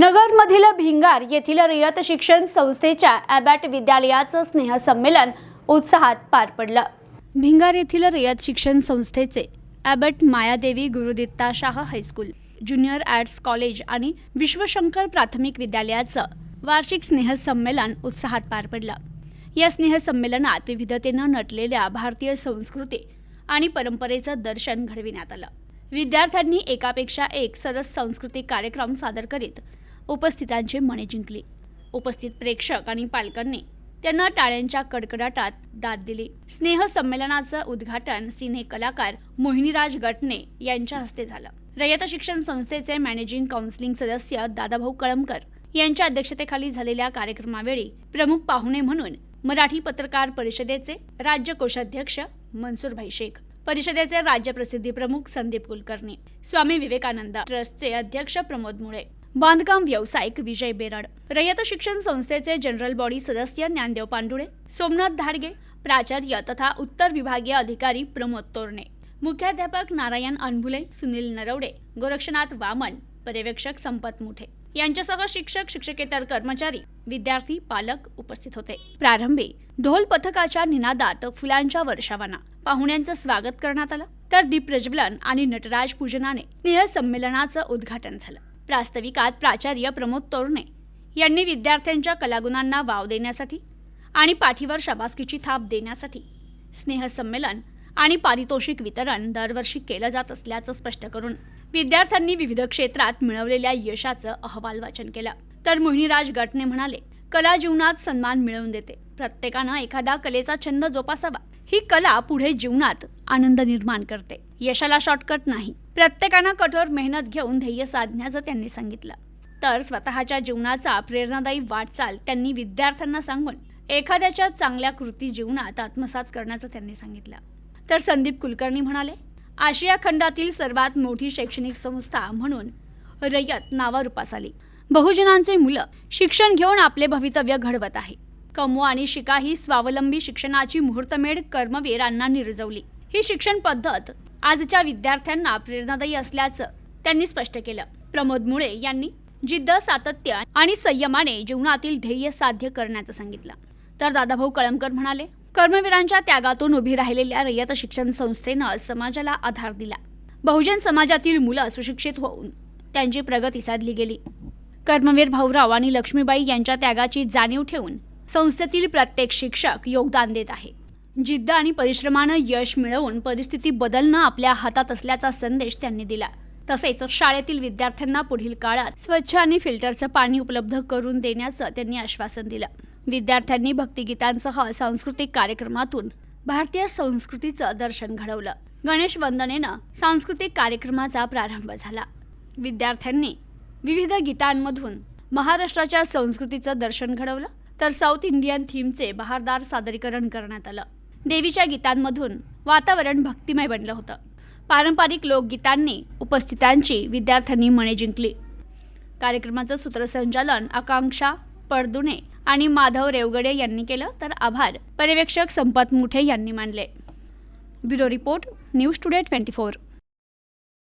नगरमधील भिंगार येथील रयत शिक्षण संस्थेच्या ॲबॅट विद्यालयाचं स्नेहसंमेलन उत्साहात पार पडलं। भिंगार येथील रयत शिक्षण संस्थेचे ॲबॅट Mayadevi Guruditta Shah high school, junior arts college आणि विश्वशंकर प्राथमिक विद्यालयाचं वार्षिक स्नेहसंमेलन उत्साहात पार पडलं। या स्नेहसंमेलनात विविधतेनं नटलेल्या भारतीय संस्कृती आणि परंपरेचं दर्शन घडविण्यात आलं। विद्यार्थ्यांनी एकापेक्षा एक सरस सांस्कृतिक कार्यक्रम सादर करीत उपस्थितांची मने जिंकली। उपस्थित प्रेक्षक आणि पालकांनी त्यांना टाळ्यांच्या कडकडाटात दाद दिली। स्नेह संमेलनाचं उद्घाटन सिने कलाकार मोहिनीराज गटणे यांच्या हस्ते झालं। रयत शिक्षण संस्थेचे मॅनेजिंग काउन्सिलिंग सदस्य दादाभाऊ कळमकर यांच्या अध्यक्षतेखाली झालेल्या कार्यक्रमावेळी प्रमुख पाहुणे म्हणून मराठी पत्रकार परिषदेचे राज्य कोषाध्यक्ष मनसूरभाई शेख, परिषदेचे राज्य प्रसिद्धी प्रमुख संदीप कुलकर्णी, स्वामी विवेकानंद ट्रस्टचे अध्यक्ष प्रमोद मुळे, बांधकाम व्यावसायिक विजय बेरड, रयत शिक्षण संस्थेचे जनरल बॉडी सदस्य ज्ञानदेव पांडुळे, सोमनाथ धाडगे, प्राचार्य तथा उत्तर विभागीय अधिकारी प्रमोद तोरणे, मुख्याध्यापक नारायण अनभुले, सुनील नरवडे, गोरक्षनाथ वामन, पर्यवेक्षक संपत मुठे यांच्यासह शिक्षक, शिक्षकेतर कर्मचारी, विद्यार्थी, पालक उपस्थित होते। प्रारंभी ढोल पथकाच्या निनादात फुलांच्या वर्षावाना पाहुण्यांचं स्वागत करण्यात आलं, तर दीप प्रज्वलन आणि नटराज पूजनाने स्नेह संमेलनाचं उद्घाटन झालं। प्रास्ताविकात प्राचार्य प्रमोद तोरणे यांनी विद्यार्थ्यांच्या कलागुणांना वाव देण्यासाठी आणि पाठीवर शाबासकीची थाप देण्यासाठी स्नेह संमेलन आणि पारितोषिक वितरण दरवर्षी केलं जात असल्याचं स्पष्ट करून विद्यार्थ्यांनी विविध क्षेत्रात मिळवलेल्या यशाचं अहवाल वाचन केलं। तर मोहिनीराज गटणे म्हणाले, कला जीवनात सन्मान मिळवून देते। प्रत्येकानं एखादा कलेचा छंद जोपासावा। ही कला पुढे जीवनात आनंद निर्माण करते। यशाला शॉर्टकट नाही, प्रत्येकानं कठोर मेहनत घेऊन ध्येय साधण्याचं त्यांनी सांगितलं। तर स्वतःच्या जीवनाचा प्रेरणादायी वाटचाल त्यांनी विद्यार्थ्यांना सांगून एखाद्याच्या चांगल्या कृती जीवनात आत्मसात करण्याचं त्यांनी सांगितलं। तर संदीप कुलकर्णी म्हणाले, आशिया खंडातील सर्वात मोठी शैक्षणिक संस्था म्हणून रयत नावारूपास आली। बहुजनांचे मुलं शिक्षण घेऊन आपले भवितव्य घडवत आहे। कमवा आणि शिका ही स्वावलंबी शिक्षणाची मुहूर्तमेढ कर्मवीरांना निर्जवली। ही शिक्षण पद्धत आजच्या विद्यार्थ्यांना प्रेरणादायी असल्याचं त्यांनी स्पष्ट केलं। प्रमोद मुळे यांनी जिद्द, सातत्य आणि संयमाने जीवनातील ध्येय साध्य करण्याचं सांगितलं। तर दादाभाऊ कळमकर म्हणाले, कर्मवीरांच्या त्यागातून उभी राहिलेल्या रयत शिक्षण संस्थेनं समाजाला आधार दिला। बहुजन समाजातील मुलं सुशिक्षित होऊन त्यांची प्रगती साधली गेली। कर्मवीर भाऊराव आणि लक्ष्मीबाई यांच्या त्यागाची जाणीव ठेवून संस्थेतील प्रत्येक शिक्षक योगदान देत आहे। जिद्द आणि परिश्रमानं यश मिळवून परिस्थिती बदलणं आपल्या हातात असल्याचा संदेश त्यांनी दिला। तसेच शाळेतील विद्यार्थ्यांना पुढील काळात स्वच्छ आणि फिल्टरचं पाणी उपलब्ध करून देण्याचं त्यांनी आश्वासन दिलं। विद्यार्थ्यांनी भक्तिगीतांसह सांस्कृतिक कार्यक्रमातून भारतीय संस्कृतीचं दर्शन घडवलं। गणेश वंदनेनं सांस्कृतिक कार्यक्रमाचा प्रारंभ झाला। विद्यार्थ्यांनी विविध गीतांमधून महाराष्ट्राच्या संस्कृतीचं दर्शन घडवलं, तर साऊथ इंडियन थीमचे बहारदार सादरीकरण करण्यात आलं। देवीच्या गीतांमधून वातावरण भक्तिमय बनलं होतं। पारंपरिक लोकगीतांनी उपस्थितांची विद्यार्थ्यांनी मने जिंकली। कार्यक्रमाचं सूत्रसंचालन आकांक्षा पडदुणे आणि माधव रेवगडे यांनी केलं, तर आभार पर्यवेक्षक संपत मुठे यांनी मानले। Bureau report, news today 24।